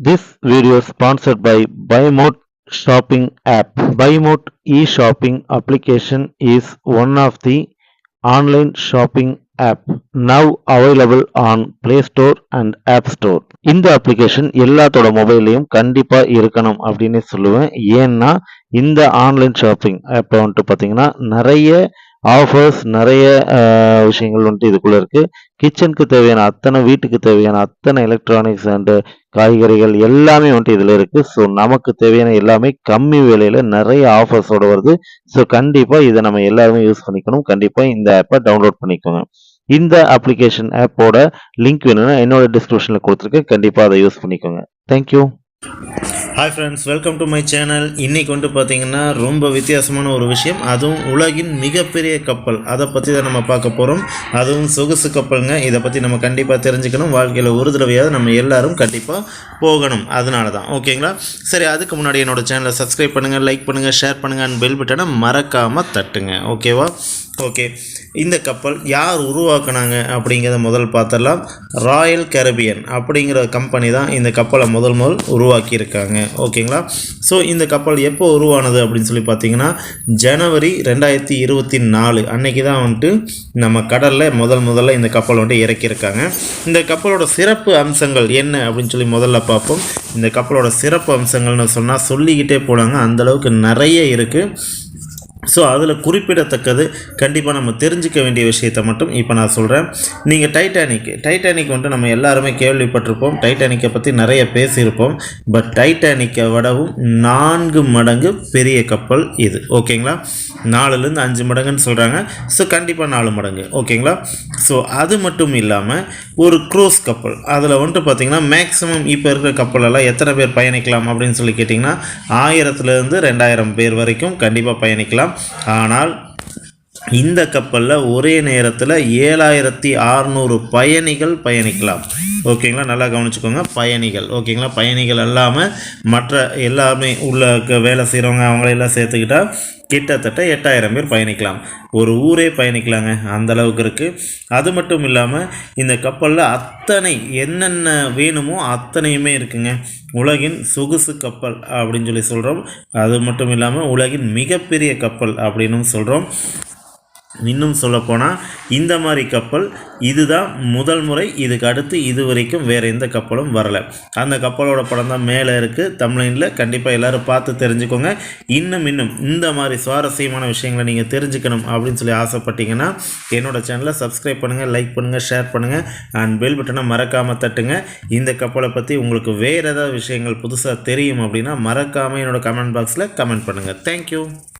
This video is sponsored by BuyMote shopping app. BuyMote e-shopping application is one of the online shopping app now available on Play Store and App Store. இந்த application எல்லாத்தோட மொபைல்லையும் கண்டிப்பா இருக்கணும் அப்படின்னு சொல்லுவேன். ஏன்னா இந்த online shopping ஆப்ல வந்துட்டு பார்த்தீங்கன்னா நிறைய ஆஃபர்ஸ் நிறைய விஷயங்கள் வந்துட்டு இதுக்குள்ள இருக்கு. கிச்சனுக்கு தேவையான அத்தனை வீட்டுக்கு தேவையான அத்தனை எலக்ட்ரானிக்ஸ் அண்ட் காய்கறிகள் எல்லாமே வந்துட்டு இதில் இருக்குது. ஸோ நமக்கு தேவையான எல்லாமே கம்மி விலையில் நிறைய ஆஃபர்ஸோடு வருது. ஸோ கண்டிப்பாக இதை நம்ம எல்லாருமே யூஸ் பண்ணிக்கணும். கண்டிப்பாக இந்த ஆப்பை டவுன்லோட் பண்ணிக்கோங்க. இந்த அப்ளிகேஷன் ஆப்போட லிங்க் வேணும்னா என்னோட டிஸ்கிரிப்ஷனில் கொடுத்துருக்கேன். கண்டிப்பாக அதை யூஸ் பண்ணிக்கோங்க. Thank you. Hi friends, welcome to my channel. இன்றைக்கி வந்துட்டு பார்த்திங்கன்னா ரொம்ப வித்தியாசமான ஒரு விஷயம், அதுவும் உலகின் மிகப்பெரிய கப்பல், அதை பற்றி தான் நம்ம பார்க்க போகிறோம். அதுவும் சொகுசு கப்பலுங்க. இதை பற்றி நம்ம கண்டிப்பாக தெரிஞ்சுக்கணும். வாழ்க்கையில் ஒரு தடவையாவது நம்ம எல்லாரும் கண்டிப்பாக போகணும். அதனால தான் ஓகேங்களா. சரி, அதுக்கு முன்னாடி என்னோடய சேனலை சப்ஸ்கிரைப் பண்ணுங்கள், லைக் பண்ணுங்கள், ஷேர் பண்ணுங்கள் அண்ட் பெல் பட்டனை மறக்காமல் தட்டுங்க. ஓகேவா? ஓகே, இந்த கப்பல் யார் உருவாக்குனாங்க அப்படிங்கிறத முதல் பார்த்துடலாம். ராயல் கரீபியன் அப்படிங்கிற கம்பெனி தான் இந்த கப்பலை முதல் உருவாக்கியிருக்காங்க. ஓகேங்களா. ஸோ இந்த கப்பல் எப்போ உருவானது அப்படின்னு சொல்லி பார்த்தீங்கன்னா ஜனவரி 2024 அன்னைக்கு தான் வந்துட்டு நம்ம கடலில் முதல்ல இந்த கப்பல் வந்துட்டு இறக்கியிருக்காங்க. இந்த கப்பலோட சிறப்பு அம்சங்கள் என்ன அப்படின்னு சொல்லி முதல்ல பார்ப்போம். இந்த கப்பலோட சிறப்பு அம்சங்கள்னு சொன்னால் சொல்லிக்கிட்டே போனாங்க, அந்தளவுக்கு நிறைய இருக்குது. ஸோ அதில் குறிப்பிடத்தக்கது கண்டிப்பாக நம்ம தெரிஞ்சிக்க வேண்டிய விஷயத்தை மட்டும் இப்போ நான் சொல்கிறேன். நீங்கள் டைட்டானிக் வந்துட்டு நம்ம எல்லாருமே கேள்விப்பட்டிருப்போம். டைட்டானிக்கை பற்றி நிறைய பேசியிருப்போம். பட் டைட்டானிக்கை விடவும் 4 மடங்கு பெரிய கப்பல் இது. ஓகேங்களா. 4லேருந்து 5 மடங்குன்னு சொல்கிறாங்க. ஸோ கண்டிப்பாக 4 மடங்கு. ஓகேங்களா. ஸோ அது மட்டும் இல்லாமல் ஒரு க்ரூஸ் கப்பல், அதில் வந்துட்டு பார்த்திங்கன்னா மேக்ஸிமம் இப்போ இருக்கிற கப்பலெல்லாம் எத்தனை பேர் பயணிக்கலாம் அப்படின்னு சொல்லி கேட்டிங்கன்னா 1000லேருந்து 2000 பேர் வரைக்கும் கண்டிப்பாக பயணிக்கலாம். ஆனால் இந்த கப்பலில் ஒரே நேரத்தில் 7600 பயணிகள் பயணிக்கலாம். ஓகேங்களா, நல்லா கவனிச்சுக்கோங்க. பயணிகள். ஓகேங்களா, பயணிகள் இல்லாமல் மற்ற எல்லாமே உள்ள வேலை செய்கிறவங்க அவங்களெல்லாம் சேர்த்துக்கிட்டால் கிட்டத்தட்ட 8000 பேர் பயணிக்கலாம். ஒரு ஊரே பயணிக்கலாங்க, அந்தளவுக்கு இருக்குது. அது மட்டும் இல்லாமல் இந்த கப்பலில் அத்தனை என்னென்ன வேணுமோ அத்தனையுமே இருக்குங்க. உலகின் சொகுசு கப்பல் அப்படின்னு சொல்லி சொல்கிறோம். அது மட்டும் இல்லாமல் உலகின் மிகப்பெரிய கப்பல் அப்படின்னு சொல்கிறோம். இன்னும் சொல்லப்போனால் இந்த மாதிரி கப்பல் இதுதான் முதல் முறை. இதுக்கு அடுத்து இது வரைக்கும் வேறு எந்த கப்பலும் வரலை. அந்த கப்பலோட படம் தான் மேலே இருக்குது தமிழ்ல. கண்டிப்பாக எல்லோரும் பார்த்து தெரிஞ்சுக்கோங்க. இன்னும் இந்த மாதிரி சுவாரஸ்யமான விஷயங்களை நீங்கள் தெரிஞ்சுக்கணும் அப்படின்னு சொல்லி ஆசைப்பட்டீங்கன்னா என்னோடய சேனலை சப்ஸ்கிரைப் பண்ணுங்கள், லைக் பண்ணுங்கள், ஷேர் பண்ணுங்கள் அண்ட் பெல் பட்டனை மறக்காமல் தட்டுங்க. இந்த கப்பலை பற்றி உங்களுக்கு வேறு ஏதாவது விஷயங்கள் புதுசாக தெரியும் அப்படின்னா மறக்காமல் என்னோடய கமெண்ட் பாக்ஸில் கமெண்ட் பண்ணுங்கள். தேங்க்யூ.